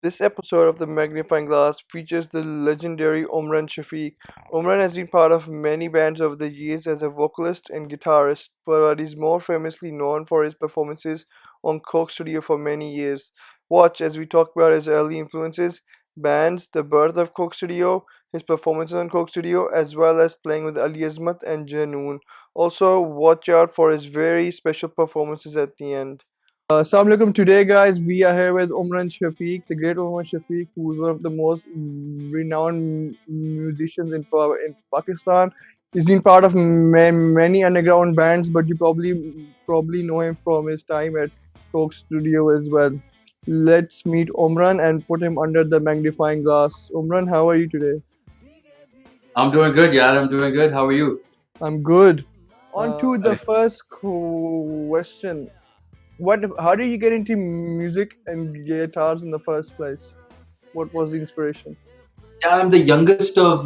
This episode of the Magnifying Glass features the legendary Omran Shafique. Omran has been part of many bands over the years as a vocalist and guitarist, but is more famously known for his performances on Coke Studio for many years. Watch as we talk about his early influences, bands, the birth of Coke Studio, his performances on Coke Studio, as well as playing with Ali Azmat and Junoon. Also, watch out for his very special performances at the end. Assalamu alaikum. Today, guys, we are here with Omran Shafique, the great Omran Shafique, who is one of the most renowned musicians in Pakistan. He's been part of many underground bands, but you probably know him from his time at Coke Studio as well. Let's meet Omran and put him under the magnifying glass. Omran, how are you today? I'm doing good, yeah. I'm doing good. How are you? I'm good. On to the first question. How did you get into music and guitars in the first place? What was the inspiration? Yeah, I'm the youngest of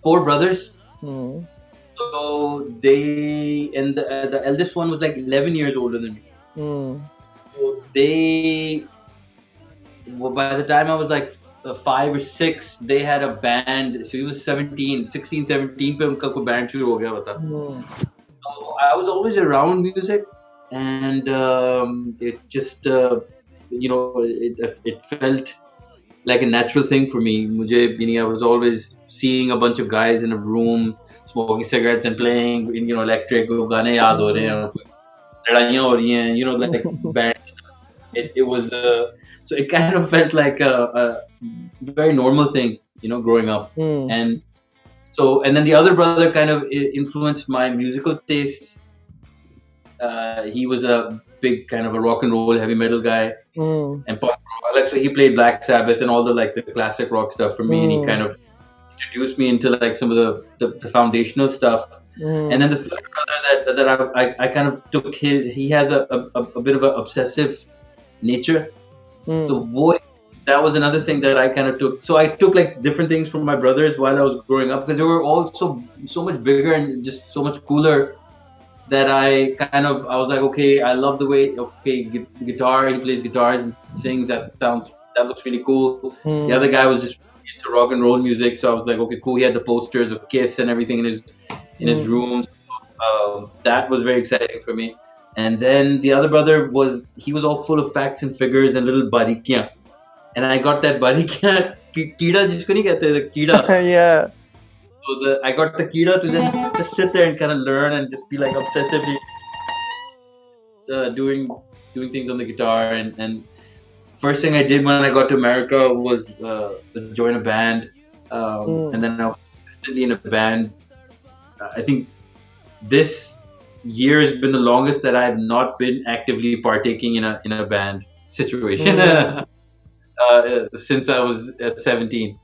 four brothers. Hmm. So the eldest one was like 11 years older than me. Hmm. So by the time I was like 5 or 6, they had a band. So he was 16, 17 पे उनका कोई band शुरू हो गया था. So I was always around music, and it just it felt like a natural thing for me. I was always seeing a bunch of guys in a room smoking cigarettes and playing in electric गाने याद हो रहे हैं, लड़ाइयाँ हो रही हैं, like band. It was so it kind of felt like a very normal thing, growing up. And then the other brother kind of influenced my musical tastes. He was a big kind of a rock and roll, heavy metal guy, and punk rock. So he played Black Sabbath and all the classic rock stuff for me, and he kind of introduced me into like some of the foundational stuff. And then the third brother that I kind of took he has a bit of an obsessive nature. So that was another thing that I kind of took. So I took like different things from my brothers while I was growing up, because they were all so much bigger and just so much cooler, that I was like, okay, I love the way, guitar, he plays guitars and sings, that looks really cool. The other guy was just into rock and roll music, so I was like, okay, cool. He had the posters of Kiss and everything in his room. So, that was very exciting for me. And then the other brother was all full of facts and figures and little barikiyan. And I got that barikiyan, कीड़ा जिसको नहीं कहते, the कीड़ा. Yeah. So I got the कीड़ा to just sit there and kind of learn and just be like obsessively doing things on the guitar. And first thing I did when I got to America was join a band. And then I was consistently in a band. I think this year has been the longest that I have not been actively partaking in a band situation. Since I was 17,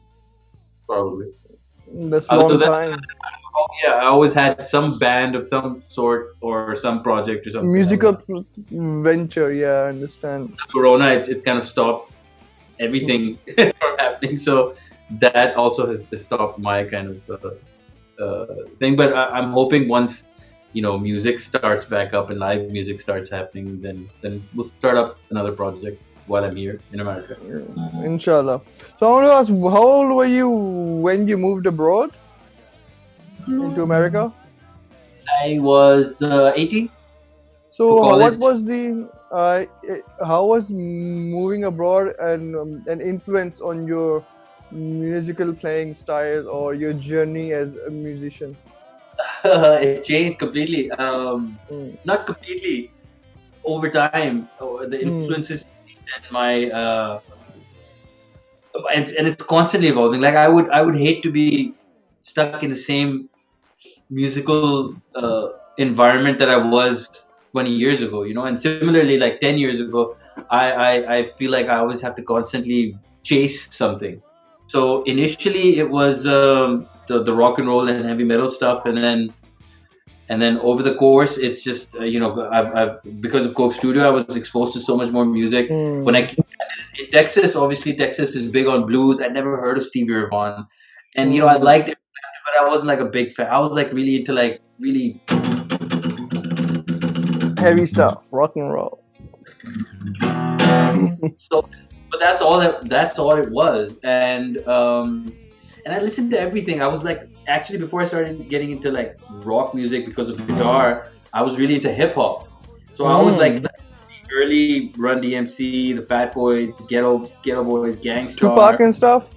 probably. That's a long time. Yeah, I always had some band of some sort or some project or something. Musical venture, yeah, I understand. Corona, it's kind of stopped everything from happening. So that also has stopped my kind of thing. But I'm hoping once music starts back up and live music starts happening, then we'll start up another project while I'm here in America. Inshallah. So I want to ask, how old were you when you moved abroad into America? I was 18. So what was how was moving abroad an influence on your musical playing style or your journey as a musician? It changed completely. Not completely. Over time, the influences and my and it's constantly evolving. Like I would hate to be stuck in the same musical environment that I was 20 years ago, and similarly, like 10 years ago, I feel like I always have to constantly chase something. So initially it was the rock and roll and heavy metal stuff, and then over the course, it's just I've because of Coke Studio, I was exposed to so much more music. When I came in Texas, obviously Texas is big on blues. I'd never heard of Stevie Ray Vaughan, and I liked it, but I wasn't like a big fan. I was like really into like really heavy stuff, rock and roll. So but that's all it was. And I listened to everything. I was like, actually, before I started getting into like rock music because of guitar, I was really into hip hop. So I was like the early Run DMC, the Fat Boys, Ghetto Boys, Tupac Gangstar. and stuff.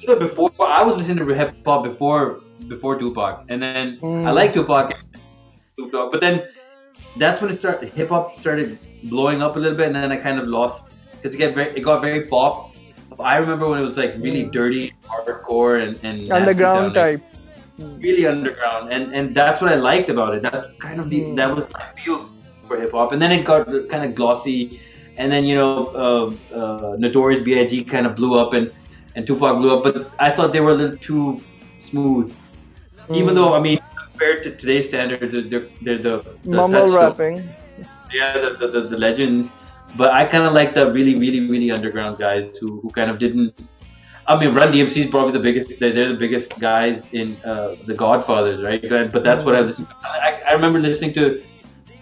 Even before, I was listening to hip hop before Tupac, and then I liked Tupac, but then that's when hip hop started blowing up a little bit, and then I kind of lost because it got very pop. I remember when it was like really dirty, hardcore, and Underground type. really underground, and that's what I liked about it. That's kind of that was my feel for hip hop, and then it got kind of glossy, and then Notorious B.I.G. kind of blew up, and Tupac blew up, but I thought they were a little too smooth, even though I mean compared to today's standards, they're the mumble rapping. Yeah, the legends. But I kind of like the really, really, really underground guys who kind of didn't. I mean, Run DMC is probably the biggest. They're the biggest guys in the Godfathers, right? But that's what I listened to. I remember listening to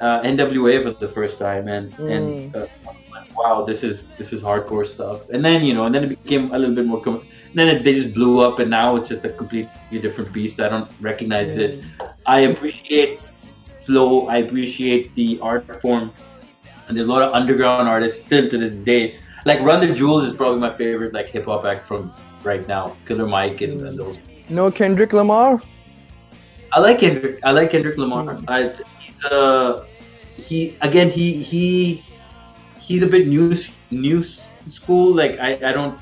NWA for the first time, and wow, this is hardcore stuff. And then and then it became a little bit more. Then they just blew up, and now it's just a completely different beast. I don't recognize it. I appreciate flow. I appreciate the art form. And there's a lot of underground artists still to this day. Like Run the Jewels is probably my favorite like hip hop act from right now. Killer Mike and those. No Kendrick Lamar. I like Kendrick Lamar. He's a bit new school. Like I don't.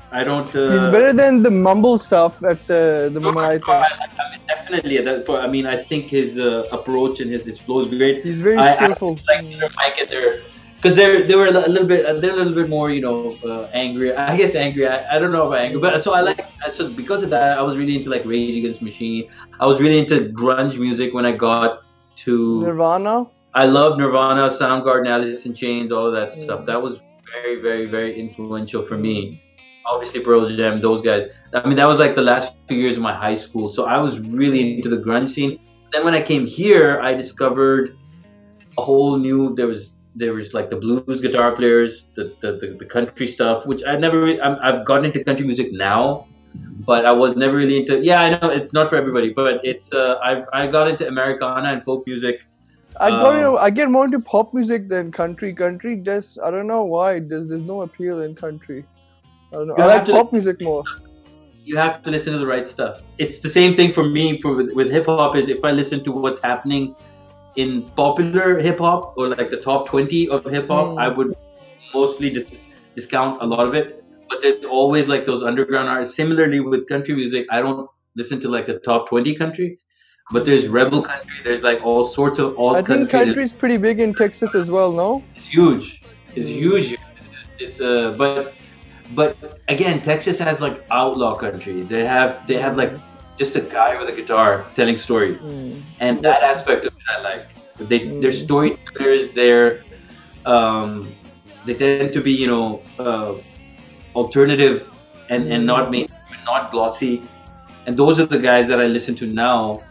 He's better than the mumble stuff at the moment. I think. I mean, definitely. I mean, I think his approach and his flow is great. He's very skillful. I like Killer Mike and because they were a little bit more angry. I guess angry. I don't know if I'm angry, but so because of that, I was really into like Rage Against the Machine. I was really into grunge music when I got to Nirvana. I loved Nirvana, Soundgarden, Alice in Chains, all of that stuff. That was very, very, very influential for me. Obviously, Pearl Jam, those guys. I mean, that was like the last few years of my high school, so I was really into the grunge scene. Then when I came here, I discovered a whole new. There was like the blues guitar players, the country stuff, which I never really, I've gotten into country music now, but I was never really into. Yeah, I know it's not for everybody, but it's I got into Americana and folk music. I get more into pop music than country. Country just I don't know why. There's no appeal in country. I don't know. I like pop music more. You have to listen to the right stuff. It's the same thing for me with hip hop. Is if I listen to what's happening in popular hip hop or like the top 20 of hip hop, I would mostly discount a lot of it. But there's always like those underground artists. Similarly with country music, I don't listen to like the top 20 country, but there's rebel country. There's like all sorts of all. I think country is pretty big in Texas as well. No, it's huge. It's huge. It's but again, Texas has like outlaw country. They have like just a guy with a guitar telling stories, and that aspect of it I like. They're storytellers. They tend to be alternative and not mainstream, not glossy, and those are the guys that I listen to now.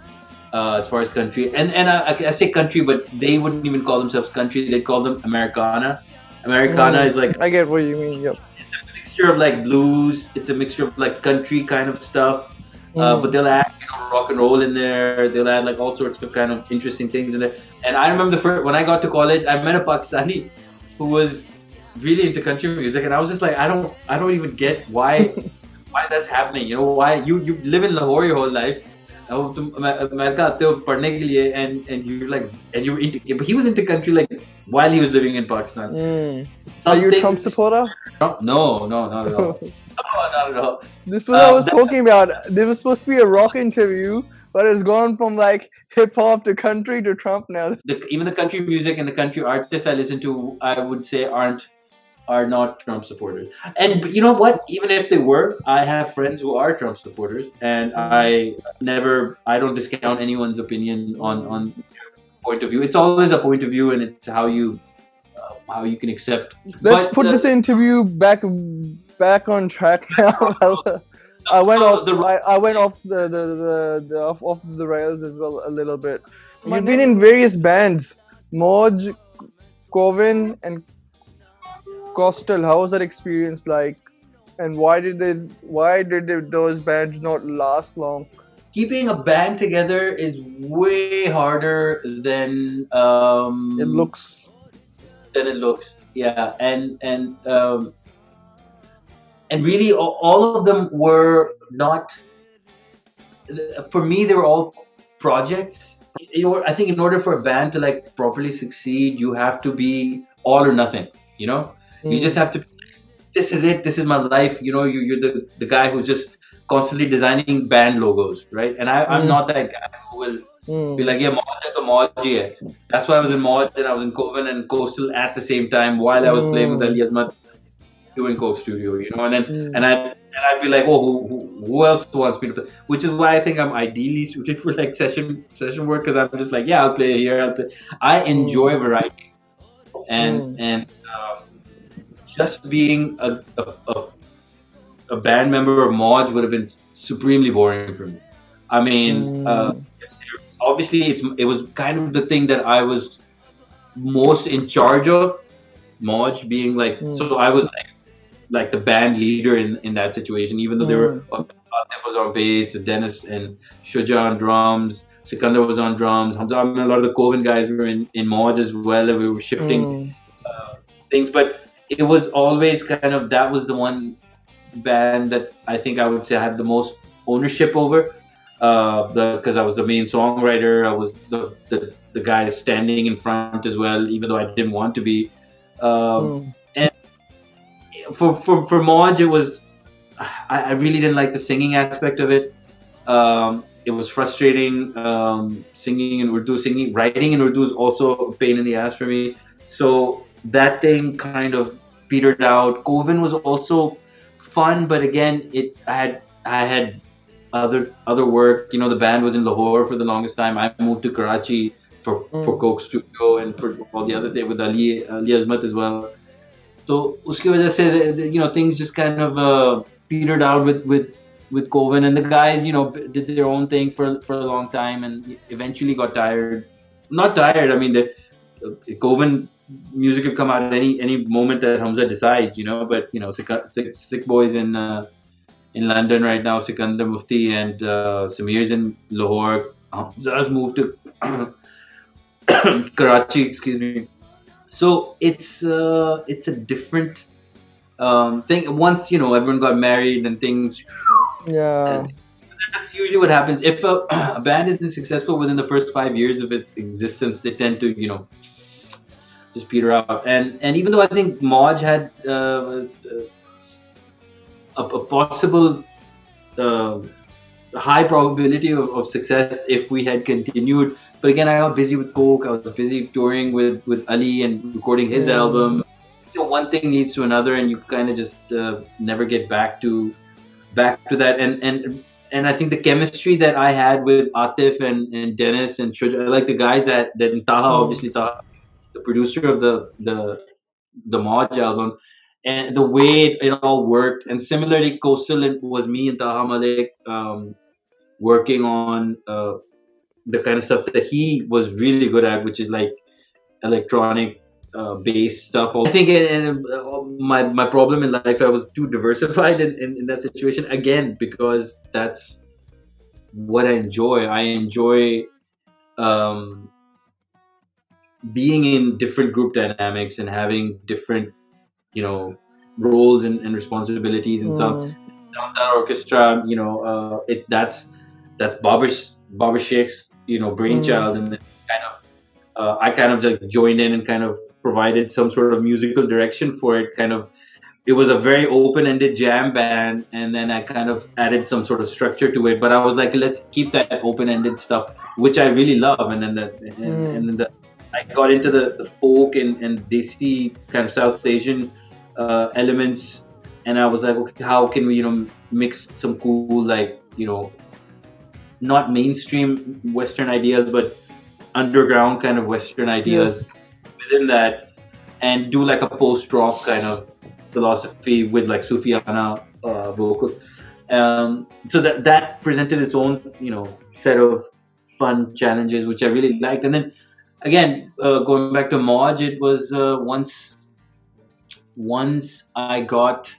As far as country, and I say country, but they wouldn't even call themselves country. They'd call them Americana. Americana is like, I get what you mean. Yep. It's a mixture of like blues. It's a mixture of like country kind of stuff. But they'll add rock and roll in there. They'll add like all sorts of kind of interesting things in there. And I remember when I got to college, I met a Pakistani who was really into country music, and I was just like, I don't even get why that's happening. Why you live in Lahore your whole life. America aate ho padhne ke liye, and you're like, and you were into, but he was into country like while he was living in Pakistan. Are you a Trump supporter? No, not at all. No, not at all. This is what I was talking about. There was supposed to be a rock interview, but it's gone from like hip hop to country to Trump now. Even the country music and the country artists I listen to, I would say are not Trump supporters. And you know what? Even if they were, I have friends who are Trump supporters, and I don't discount anyone's opinion on point of view. It's always a point of view, and it's how you can accept. Let's put this interview back on track now. I went off the rails as well a little bit. You've been in various bands, Moj, Coven, and Coastal, how was that experience like? And those bands not last long? Keeping a band together is way harder It looks. than it looks. Yeah, and really all of them were not, for me they were all projects. I think in order for a band to like properly succeed, you have to be all or nothing. You just Mm, have to, this is it, this is my life. You're the guy who's just constantly designing band logos, right? And I'm mm, not that guy who will be mm, like, yeah, Moj hai to Moj hi hai. That's why I was in Moj and I was in Coven and Coastal at the same time while I was playing with mm, Ali Azmat doing Coke Studio, and then mm, I'd be like, oh, who else wants me to play? Which is why I think I'm ideally suited for like session work, because I'm just like, yeah, I'll play here, I'll play. I mm, enjoy variety, and mm, just being a band member of Moj would have been supremely boring for me. I mean, mm, obviously it was kind of the thing that I was most in charge of. Moj being like, mm, so I was like the band leader in that situation, even though they were mm, Atif was on bass, Dennis and Shuja on drums, Sikandar was on drums, Hamza, I mean, a lot of the Coven guys were in Moj as well, and we were shifting mm, things, but it was always kind of, that was the one band that I think I would say I had the most ownership over, because I was the main songwriter, I was the guy standing in front as well, even though I didn't want to be. Um, mm, and for Moj, it was, I really didn't like the singing aspect of it. It was frustrating. Singing in Urdu, writing in Urdu is also a pain in the ass for me. So that thing kind of petered out. Coven was also fun, but again, I had other work. The band was in Lahore for the longest time. I moved to Karachi for mm, Coke Studio and for all the other things with Ali Azmat as well. So उसकी वजह से things just kind of petered out with Coven, and the guys did their own thing for a long time and eventually got tired. Not tired. I mean, the Coven music could come out at any moment that Hamza decides. But Sick Boys in London right now. Sikandar Mufti and Sameer's in Lahore. Hamza's moved to Karachi. Excuse me. So it's a different thing. Once everyone got married and things, yeah. and that's usually what happens. If a band isn't successful within the first 5 years of its existence, they tend to just peter out. And even though I think Moj had a possible uh, high probability of success if we had continued. But again, I got busy with Coke. I was busy touring with Ali and recording his Mm, album. One thing leads to another, and you kind of just never get back to that. And I think the chemistry that I had with Atif and Dennis and Shuja, like the guys that Taha, mm, obviously Taha, the producer of the Moj album, and the way it all worked. And similarly, Coastal was me and Taha Malik working on the kind of stuff that he was really good at, which is like electronic based stuff. I think my problem in life, I was too diversified in that situation again, because that's what I enjoy. I enjoy um, being in different group dynamics and having different you know roles and responsibilities and stuff. mm, Downtown Orchestra, that's Baba Sheikh's mm, brainchild, and then I kind of like joined in and kind of provided some sort of musical direction for it. It was a very open-ended jam band, and then I kind of added some sort of structure to it. But I was like, let's keep that open-ended stuff, which I really love. And then mm, I got into the folk and desi kind of South Asian elements, and I was like, okay, how can we mix some cool, like not mainstream Western ideas, but underground kind of Western ideas yes. within that, and do like a post rock kind of philosophy with like Sufiana vocals. So that presented its own set of fun challenges, which I really liked. And then again, going back to Moj, it was once once I got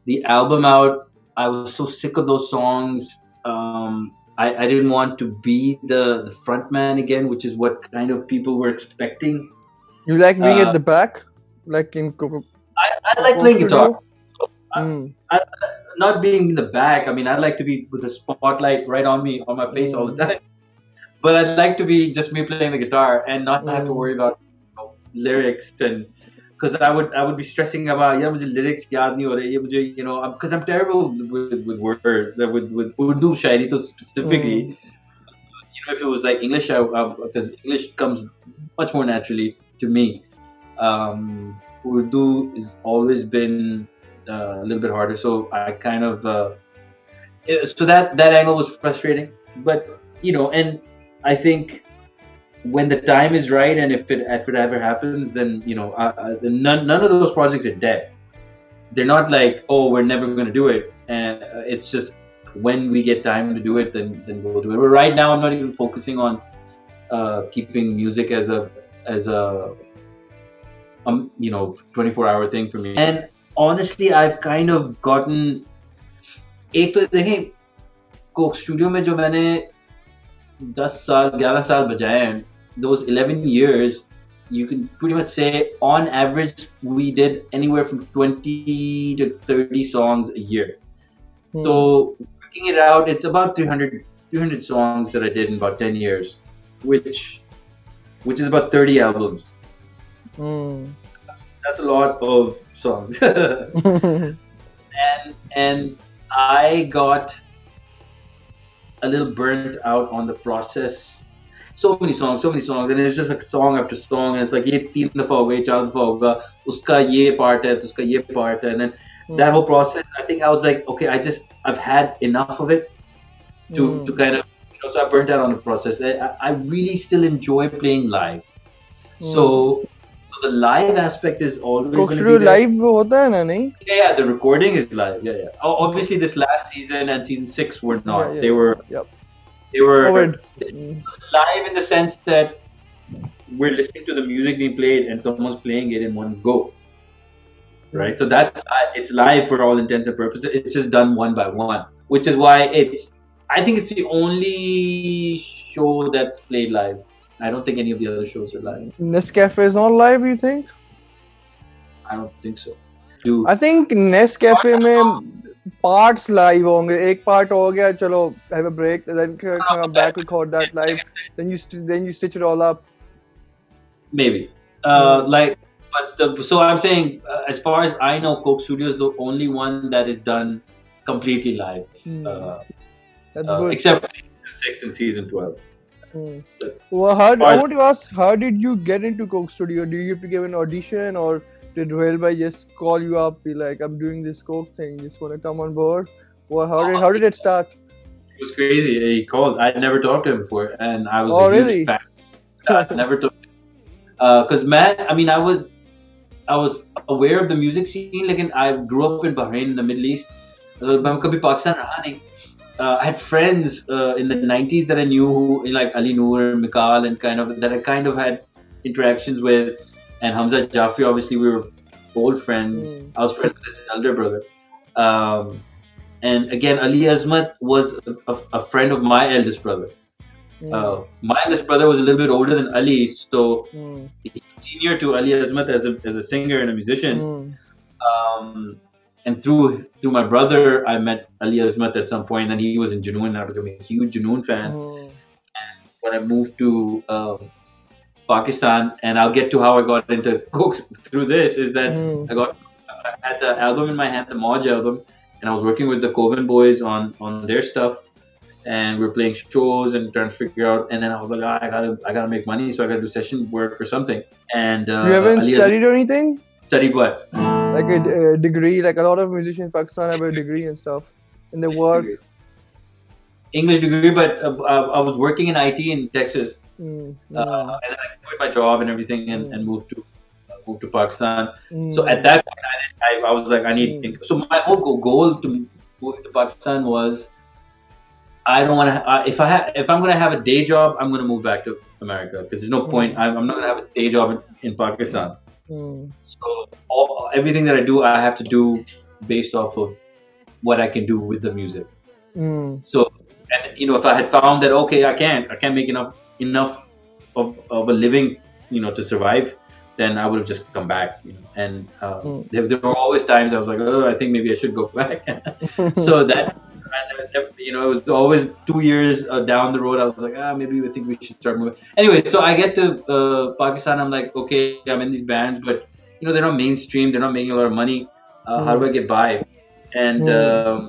the album out, I was so sick of those songs. I didn't want to be the front man again, which is what kind of people were expecting. You like being at Uh, the back, like in Coco I like playing guitar. Studio? I, Mm. I, not being in the back. I mean, I'd like to be with the spotlight right on me, on my face all the Mm. time. But I'd like to be just me playing the guitar and not have to Mm. worry about lyrics, and because I would be stressing about yeah mujhe lyrics yaad nahi ho rahe, ye mujhe, because I'm terrible with words, with Urdu shairi to specifically. Mm. If it was like English, because English comes much more naturally to me. Urdu has always been a little bit harder, so I kind of so that angle was frustrating. But and I think when the time is right, and if it ever happens, then none of those projects are dead. They're not like, oh, we're never going to do it, and it's just when we get time to do it, then we'll do it. But right now, I'm not even focusing on keeping music as a 24-hour thing for me. And honestly, I've kind of gotten एक तो देखें Coke studio में जो मैंने 10 साल 11 साल बजाए हैं, those 11 years, you can pretty much say on average we did anywhere from 20 to 30 songs a year. Mm. So working it out, it's about 300 songs that I did in about 10 years, which is about 30 albums. Mm. That's a lot of songs. and I got a little burnt out on the process. So many songs, and it's just like song after song, and it's like ये 3 दफा होगा, ये 4 दफा होगा, उसका ये part है, तो उसका ये part है, and then that whole process, I think I was like, okay, I've had enough of it to kind of, so I burnt out on the process. I really still enjoy playing live. So the live aspect is always Coke going to Studio be there. live होता है ना नहीं? Yeah, the recording is live. Yeah. Obviously, this last season and season 6 were not. Yeah, They were. Yep. They were COVID. live in the sense that we're listening to the music being played and someone's playing it in one go. Right. So it's live for all intents and purposes. It's just done one by one, which is why I think it's the only show that's played live. I don't think any of the other shows are live. Nescafe is not live, you think? I don't think so. Dude. I think Nescafe में parts live होंगे. एक part हो गया, चलो have a break, then come back, record that live, then you stitch it all up. Maybe. So I'm saying, as far as I know, Coke Studio is the only one that is done completely live. That's good. Except for season 6 and season 12. Well, I want to ask, how did you get into Coke Studio? Do you have to give an audition, or did Rohel just call you up, be like, I'm doing this Coke thing, just want to come on board? Well, how did it start? It was crazy. He called. I had never talked to him before, and I was a really? huge fan. I never talked to him. Because I was aware of the music scene. Like, I grew up in Bahrain in the Middle East. मैं कभी पाकिस्तान रहा नहीं. I had friends in the 90s that I knew who, like Ali Noor, Mikal, and that I kind of had interactions with, and Hamza Jafri. Obviously, we were old friends. I was friends with his elder brother. And again, Ali Azmat was a friend of my eldest brother. My eldest brother was a little bit older than Ali, so he was senior to Ali Azmat as a singer and a musician. And through my brother, I met Ali Azmat at some point, and he was in Junoon. I became a huge Junoon fan. And when I moved to Pakistan, and I'll get to how I got into Coke through this, is that I had the album in my hand, the Moj album, and I was working with the Coven boys on their stuff, and we were playing shows and trying to figure out. And then I was like, I gotta make money, so I gotta do session work or something. And you haven't studied or anything? Studied what? Like a degree. Like a lot of musicians in Pakistan have a degree and stuff in their work. English degree, but I was working in IT in Texas, and then I quit my job and everything, and moved to Pakistan. So at that point, I was like, I need. So my whole goal to move to Pakistan was, I don't want to. If I'm going to have a day job, I'm going to move back to America, because there's no point. I'm not going to have a day job in Pakistan. Mm. So everything that I do, I have to do based off of what I can do with the music. Mm. So, and if I had found that okay, I can't make enough of a living, to survive, then I would have just come back. And Mm. there were always times I was like, oh, I think maybe I should go back. So that, it was always 2 years down the road. I was like, maybe I think we should start moving. Anyway, so I get to Pakistan. I'm like, okay, I'm in these bands, but they're not mainstream. They're not making a lot of money. How do Mm. I get by? And Mm.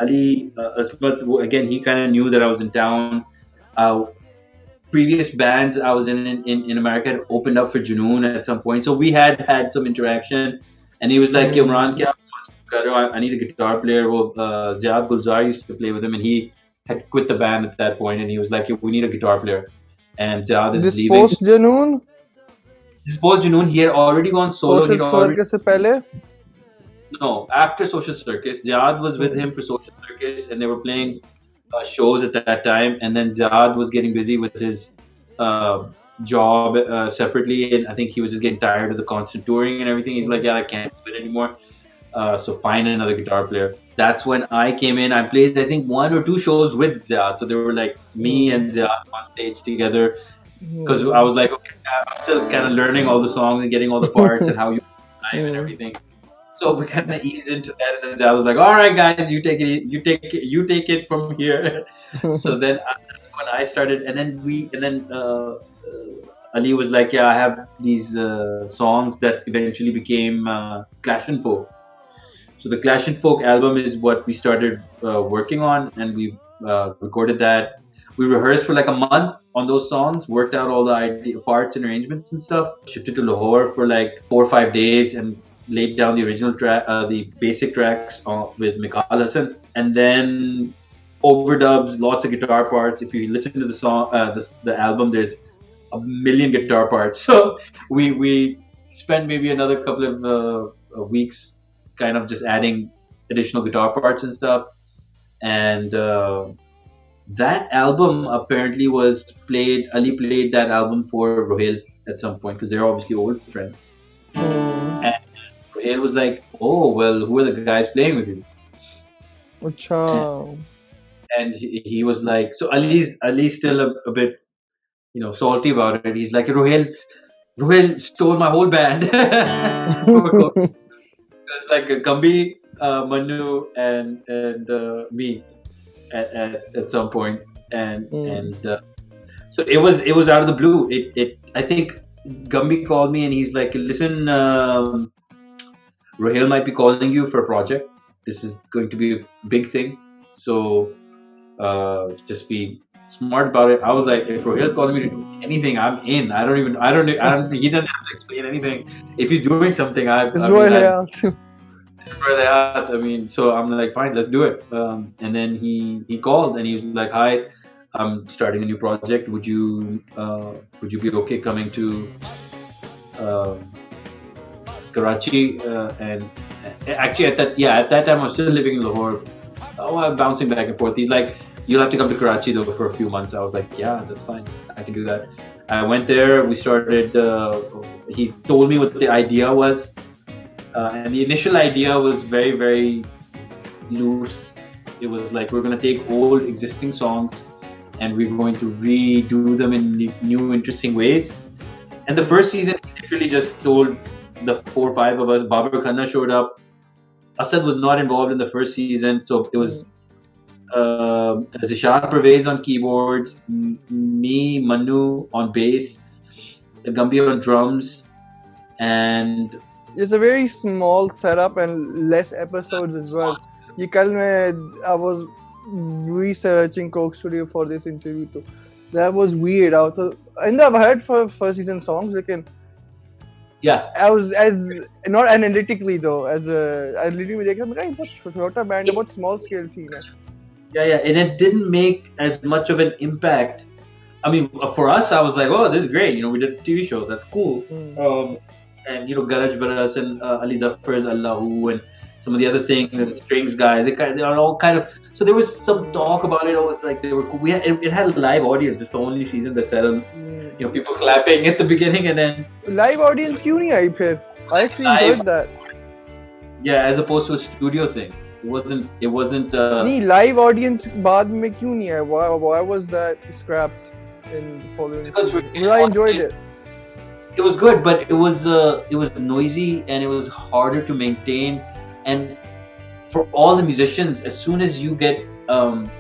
Ali Azmat, again, he kind of knew that I was in town. Uh, Previous bands I was in America had opened up for Junoon at some point, so we had some interaction. And he was like, Omran, Mm. kya kar rahe ho? I need a guitar player. Well, Ziad Gulzar used to play with him, and he had quit the band at that point. And he was like, we need a guitar player. And Ziad is This leaving. post Junoon, This post Junoon, he had already gone solo. social He'd already circus से पहले. No, after Social Circus, Ziad was with him for Social Circus, and they were playing shows at that time. And then Ziad was getting busy with his uh, job separately, and I think he was just getting tired of the constant touring and everything. He's like, yeah, I can't do it anymore. So find another guitar player. That's when I came in. I played, I think, 1 or 2 shows with Ziad. So they were like me and Ziad on stage together, because I was like, okay, I'm still kind of learning all the songs and getting all the parts and how you time and everything. So we kind of eased into that, and then I was like, "All right, guys, you take it, you take it from here." So then that's when I started, and then Ali was like, "Yeah, I have these songs that eventually became Clash and Folk." So the Clash and Folk album is what we started working on, and we recorded that. We rehearsed for like a month on those songs, worked out all the idea, parts and arrangements and stuff. Shipped it to Lahore for like 4 or 5 days, and laid down the original track, the basic tracks with Mikal Hassan, and then overdubs, lots of guitar parts. If you listen to the song, the album, there's a million guitar parts. So we spent maybe another couple of weeks, kind of just adding additional guitar parts and stuff. And that album apparently was played. Ali played that album for Rohil at some point, because they're obviously old friends. And Rohil was like, "Oh well, who are the guys playing with you?" अच्छा. And he was like, so Ali's still a bit salty about it. He's like, Rohil stole my whole band. It's like Gambi, Manu, and me at some point, and so it was out of the blue. It I think Gambi called me and he's like, listen, Rohil might be calling you for a project. This is going to be a big thing, so just be smart about it. I was like, if Rohil's calling me to do anything, I'm in. I don't. He doesn't have to explain anything. If he's doing something, I mean, so I'm like, fine, let's do it. And then he called and he was like, hi, I'm starting a new project. Would you be okay coming to Karachi? And actually at that time I was still living in Lahore. I'm bouncing back and forth. He's like, you'll have to come to Karachi though for a few months. I was like, yeah, that's fine. I can do that. I went there. We started. He told me what the idea was. And the initial idea was very, very loose. It was like, we're going to take old existing songs and we're going to redo them in new, interesting ways. And the first season, he literally just told the 4 or 5 of us. Babar Khanna showed up. Asad was not involved in the first season, so it was Zishar Pervez on keyboards, me, Manu on bass, Gambi on drums, and it's a very small setup and less episodes as well. I was researching Coke Studio for this interview too. That was weird. I've heard for first season songs, yeah, I was as not analytically though, as I literally देखा band, बहुत small scale scene है. Yeah, and it didn't make as much of an impact. I mean, for us, I was like, oh, this is great. We did a TV show. That's cool. And Garaj Baras and Ali Zafar's Allahu, and some of the other things, the strings guys, they are all kind of. So there was some talk about it. It was like they were. It had a live audience. It's the only season that said, people clapping at the beginning and then Live audience क्यों नहीं आई फिर? I actually enjoyed that. Yeah, as opposed to a studio thing. It wasn't. नहीं, live audience बाद में क्यों नहीं आया? Why was that scrapped in the following season? Because I enjoyed it. It was good, but it was noisy and it was harder to maintain. And for all the musicians, as soon as you get an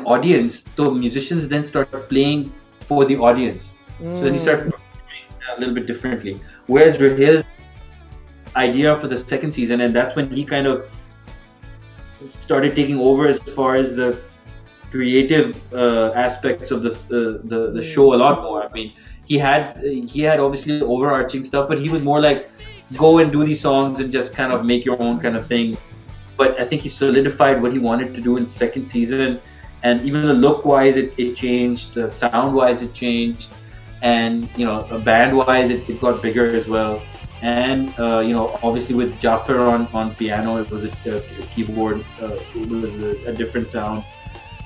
audience, the musicians then start playing for the audience. So then you start doing a little bit differently. Whereas Rahil's idea for the second season, and that's when he kind of started taking over as far as the creative aspects of the show a lot more. I mean, he had obviously overarching stuff, but he was more like go and do these songs and just kind of make your own kind of thing. But I think he solidified what he wanted to do in the second season, and even the look wise it changed, the sound wise it changed, and band wise it got bigger as well. And obviously with Jafar on piano, it was a keyboard, it was a different sound.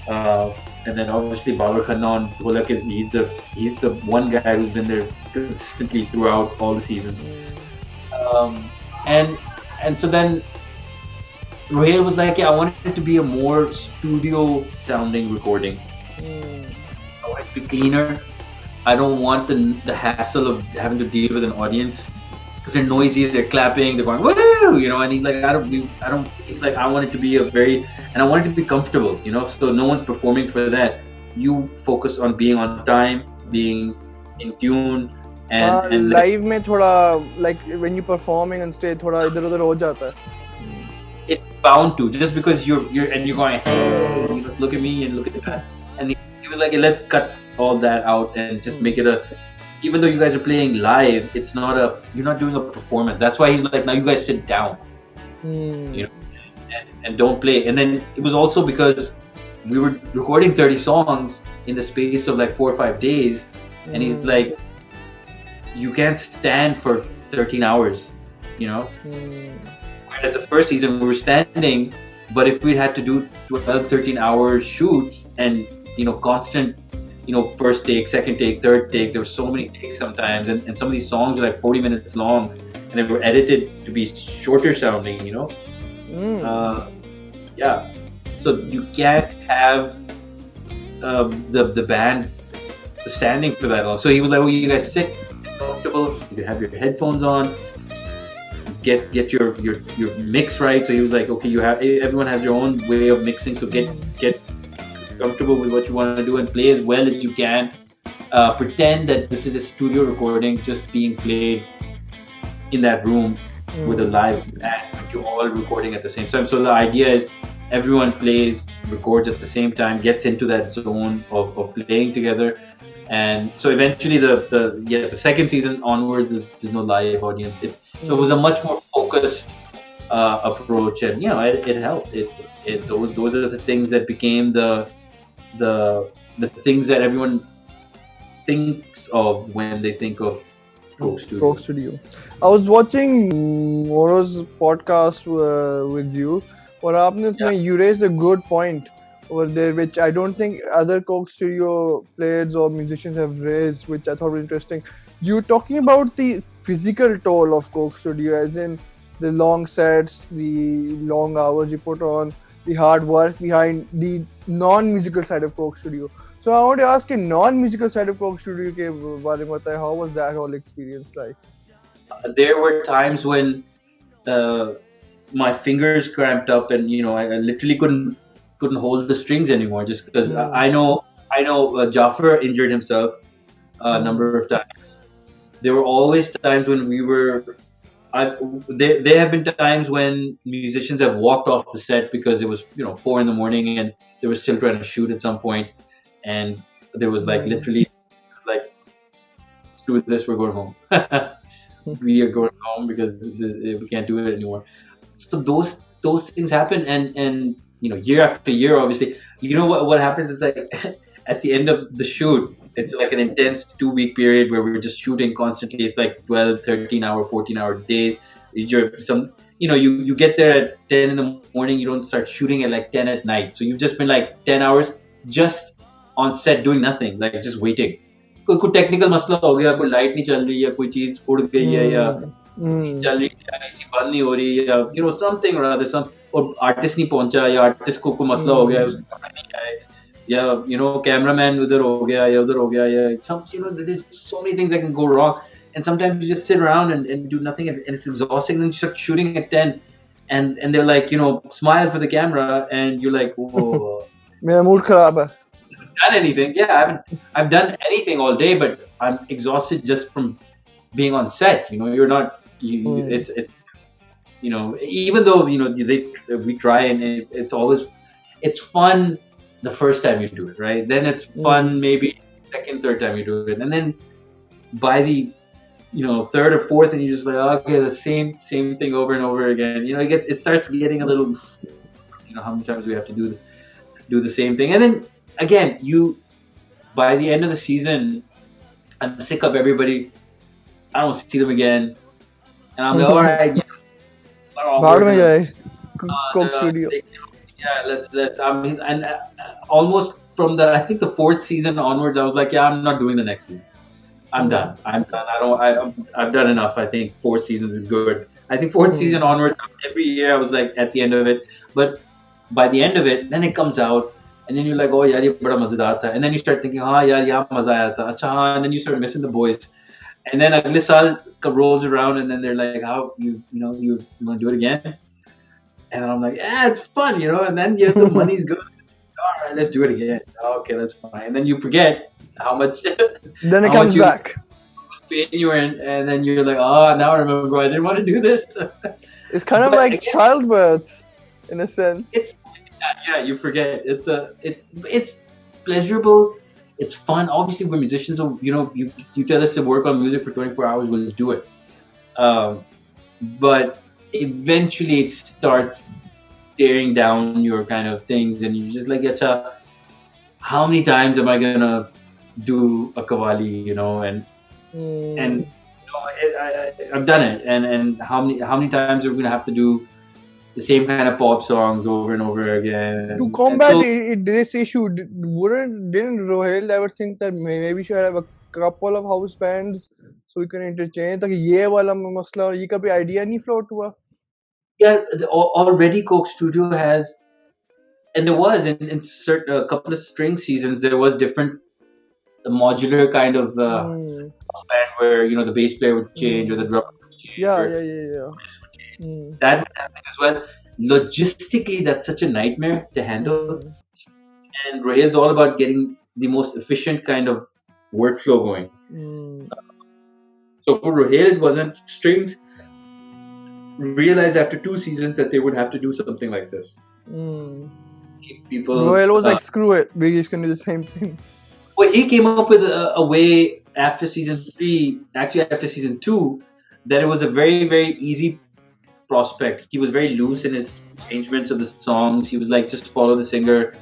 And then obviously Babar Khanna on dholak he's the one guy who's been there consistently throughout all the seasons. And so then Rahil was like, I want it to be a more studio sounding recording. I want it to be cleaner. I don't want the hassle of having to deal with an audience because they're noisy, they're clapping, they're going woo, and he's like, I don't. He's like, I want it to be and I want it to be comfortable, So no one's performing for that. You focus on being on time, being in tune, and live में थोड़ा like when you performing on stage थोड़ा इधर-उधर हो जाता है. It's bound to, just because you're going, hey, you must look at me and look at that. And he was like, let's cut all that out and just make it even though you guys are playing live, it's not you're not doing a performance. That's why he's like, now you guys sit down, and don't play. And then it was also because we were recording 30 songs in the space of like 4 or 5 days, and he's like, you can't stand for 13 hours, Whereas the first season we were standing, but if we had to do 12, 13-hour shoots and constant, first take, second take, third take, there were so many takes sometimes, and some of these songs were like 40 minutes long, and they were edited to be shorter sounding, yeah. So you can't have the band standing for that long. So he was like, well, you guys sit comfortable, you can have your headphones on, get your mix right. So he was like, okay, everyone has their own way of mixing, so get comfortable with what you want to do and play as well as you can. Pretend that this is a studio recording just being played in that room with a live band, but you're all recording at the same time. So the idea is everyone plays, records at the same time, gets into that zone of playing together. And so eventually the second season onwards there's no live audience. So it was a much more focused approach, and it helped. Those are the things that became the things that everyone thinks of when they think of Coke Studio. I was watching Moro's podcast with you, और आपने उसमें you raised a good point over there, which I don't think other Coke Studio players or musicians have raised, which I thought was interesting. You're talking about the physical toll of Coke Studio, as in the long sets, the long hours you put on, the hard work behind the non-musical side of Coke Studio. So I want to ask a non-musical side of Coke Studio के बारे में बताएं, how was that whole experience like? There were times when my fingers cramped up, and I literally couldn't hold the strings anymore, just because I know Jafar injured himself a number of times. There were always times when there have been times when musicians have walked off the set because it was 4 a.m. and they were still trying to shoot at some point, and there was like literally like, screw this, we're going home. We are going home because we can't do it anymore. So those things happen, and year after year, obviously. What happens is like at the end of the shoot, it's like an intense 2-week period where we're just shooting constantly. It's like 12, 13 hour, 14 hour days. you get there at 10 in the morning. You don't start shooting at like 10 at night. So you've just been like 10 hours just on set doing nothing, like just waiting. कोई technical मसला हो गया, कोई light नहीं चल रही है, कोई चीज उड़ गई है या चल रही है, ऐसी बंद नहीं हो रही है, या समथिंग और अदर सम, और आर्टिस्ट नहीं पहुंचा या आर्टिस्ट को कोई मसला हो गया, उसको पता नहीं आए, या कैमरामैन उधर हो गया या उधर हो गया, या some there's so many things that can go wrong, and sometimes you just sit around and do nothing, and it's exhausting. And then you start shooting at 10 and they're like, smile for the camera, and you're like, whoa. मेरा mood खराब है. Done anything. Yeah, I've done anything all day, but I'm exhausted just from being on set. You're not. It's even though we try, and it's fun the first time you do it, right? Then it's fun maybe second, third time you do it, and then by the third or fourth, and you're just like, okay, the same thing over and over again. It starts getting a little. How many times we have to do the same thing, and then. Again, by the end of the season, I'm sick of everybody. I don't see them again, and I'm like, all right, studio. Let's. And almost from I think the fourth season onwards, I was like, yeah, I'm not doing the next season. I'm done. I've done enough. I think 4 seasons is good. I think fourth season onwards, every year I was like at the end of it, but by the end of it, then it comes out. And then you're like, oh, yaar, ye bada mazedar tha. And then you start thinking, yaar, yahan maza aaya tha. Acha, and then you start missing the boys. And then agle saal rolls around, and then they're like, how, you want to do it again? And I'm like, yeah, it's fun, And then the money's good. All right, let's do it again. Okay, that's fine. And then you forget how much. Then it comes back. Pain you were in, and then you're like, oh, now I remember I didn't want to do this. It's kind of like childbirth, in a sense. Yeah, you forget. It's pleasurable. It's fun. Obviously, we're musicians, so you tell us to work on music for 24 hours, we'll do it. But eventually, it starts tearing down your kind of things, and you're just like, Acha, how many times am I gonna do a kawali? And I've done it, and how many times are we gonna have to do the same kind of pop songs over and over again. To combat this issue, didn't Rohel ever think that maybe we should have a couple of house bands so we can interchange? Like ye wala masla aur ye kabhi idea nahi float hua? Yeah, already Coke Studio has, and there was in certain a couple of string seasons there was different modular kind of band where the bass player would change or the drummer would change. Yeah. That would happen as well. Logistically, that's such a nightmare to handle. And Rohel is all about getting the most efficient kind of workflow going. So for Rohel, it wasn't strings. Realized after 2 seasons that they would have to do something like this. People. Rohel was like, screw it, we just can do the same thing. Well, he came up with a way after season 3, actually after season 2, that it was a very, very easy prospect. He was very loose in his arrangements of the songs. He was like, just follow the singer.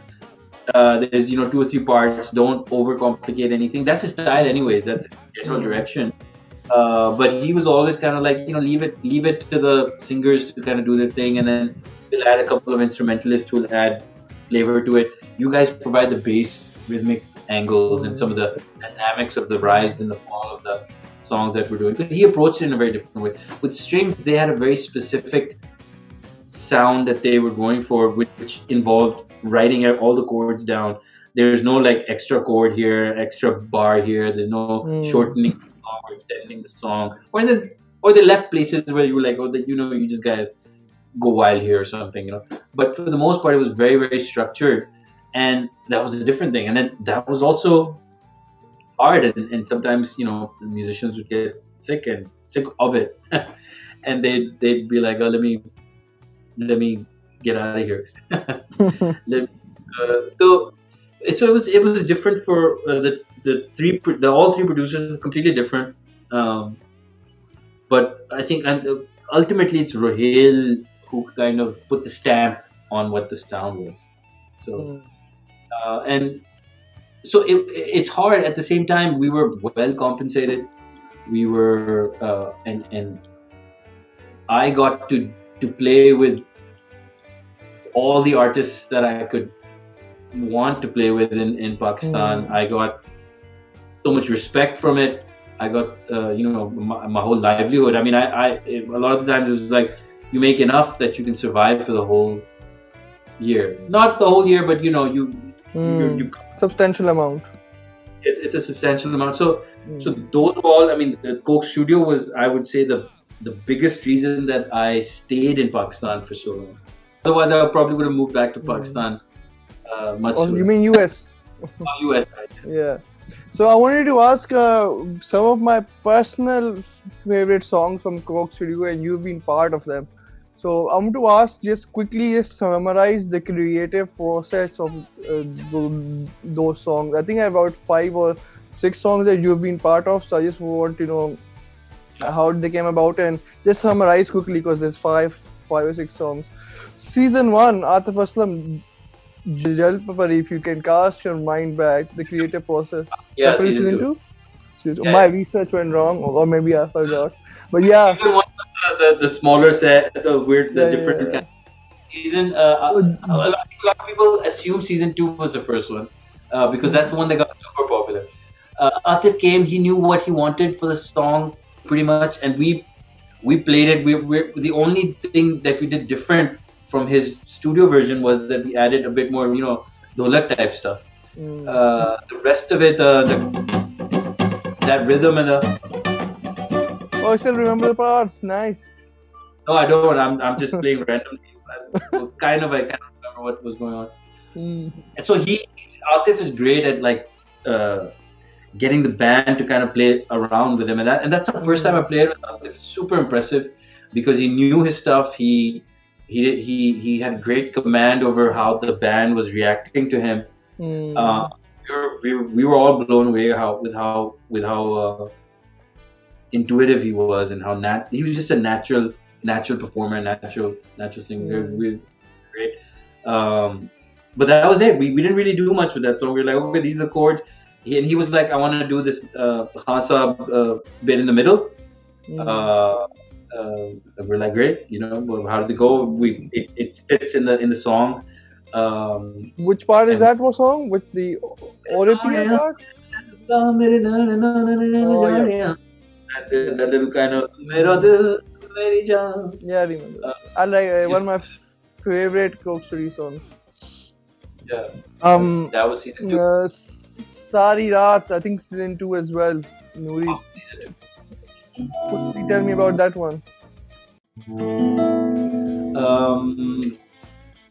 There's 2 or 3 parts. Don't overcomplicate anything. That's his style, anyways. That's his general direction. But he was always kind of like, leave it to the singers to kind of do their thing, and then we'll add a couple of instrumentalists who will add flavor to it. You guys provide the bass, rhythmic angles, and some of the dynamics of the rise and the fall of the songs that we're doing. So he approached it in a very different way. With strings, they had a very specific sound that they were going for, which involved writing all the chords down. There's no like extra chord here, extra bar here. There's no shortening the song or extending the song. Or they left places where you were like, oh, you just guys go wild here or something, But for the most part, it was very, very structured. And that was a different thing. And then that was also hard, and sometimes the musicians would get sick of it, and they'd be like, oh, let me get out of here. So it was different for all 3 producers, completely different. But I think ultimately it's Rohel who kind of put the stamp on what the sound was. So and so it's hard. At the same time, we were well compensated. We were, and I got to to play with all the artists that I could want to play with in Pakistan. I got so much respect from it. I got my whole livelihood. I mean, I a lot of the times it was like you make enough that you can survive for the whole year. Not the whole year, but you substantial amount. It's a substantial amount. So those all. I mean, the Coke Studio was, I would say, the biggest reason that I stayed in Pakistan for so long. Otherwise, I probably would have moved back to Pakistan much sooner. You mean US? US. Yeah. So I wanted to ask some of my personal favorite songs from Coke Studio, and you've been part of them. So I want to ask, just quickly summarize the creative process of those songs. I think about 5 or 6 songs that you've been part of. So I just want to know how they came about, and just summarize quickly because there's 5 or 6 songs. Season 1, Atif Aslam, Jal Papari, if you can cast your mind back, the creative process. Yeah, season 2. Yeah. My research went wrong, or maybe I forgot. But yeah. Season 1, the smaller set, different kind of season. A lot of people assume season 2 was the first one because that's the one that got super popular. Atif came, he knew what he wanted for the song pretty much, and we played it. We're the only thing that we did different from his studio version was that we added a bit more, dholak type stuff. The rest of it, that rhythm and I still remember the parts. Nice. No, I don't. I'm just playing randomly. I kind of remember what was going on. And so Atif is great at getting the band to kind of play around with him, and that's the first time I played with Atif. Super impressive because he knew his stuff. He had great command over how the band was reacting to him. We were all blown away with how intuitive he was, and how he was just a natural performer, natural singer. Really great. But that was it. We didn't really do much with that song. We were like, okay, these are the chords. And he was like, I want to do this Khansa bit in the middle. We're like, great. How does it go? It fits in the song. Which part is that song? With the Oripia part? Oh, yeah. That little kind of yeah, I remember. I like one of my favorite Coke Studio songs. Yeah. That was season 2. Sari Raat, I think season 2 as well. Noori. Tell me about that one.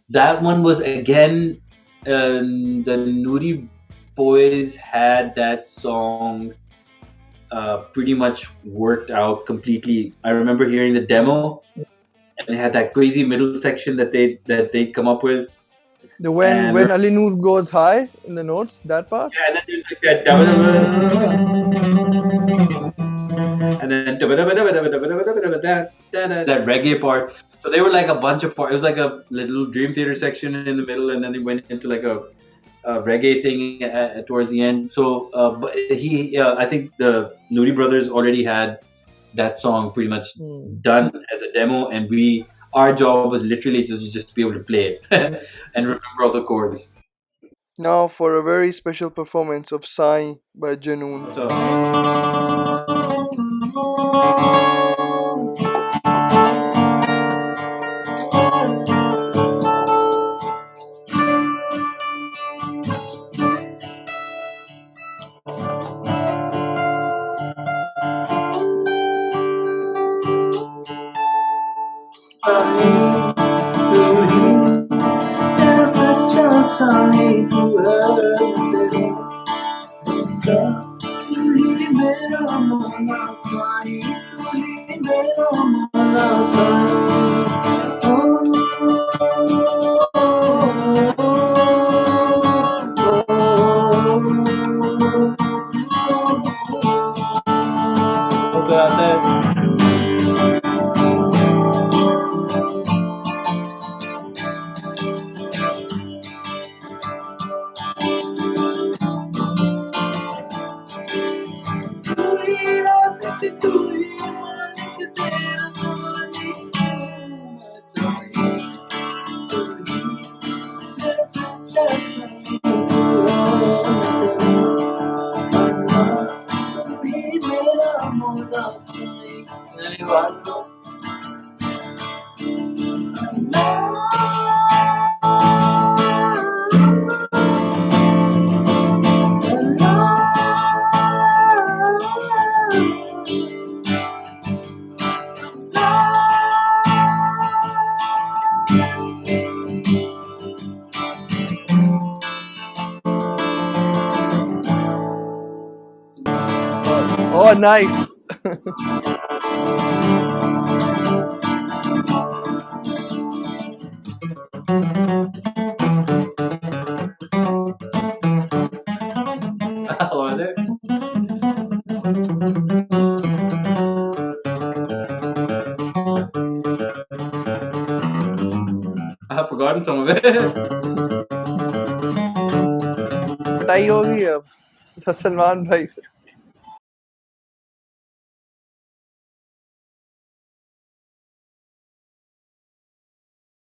That one was again the Noori boys had that song pretty much worked out completely. I remember hearing the demo, and it had that crazy middle section that they come up with. When Ali Noor goes high in the notes, that part. Yeah, and then there's like that, and then that reggae part. So they were like a bunch of parts. It was like a little Dream Theater section in the middle, and then they went into like a reggae thing towards the end. So, but I think the Noori brothers already had that song pretty much done as a demo, and our job was literally to just be able to play it and remember all the chords. Now for a very special performance of Saeein by Junoon. Oh, nice. Was it? I have forgotten some of it. पिटाई होगी अब सलमान भाई से.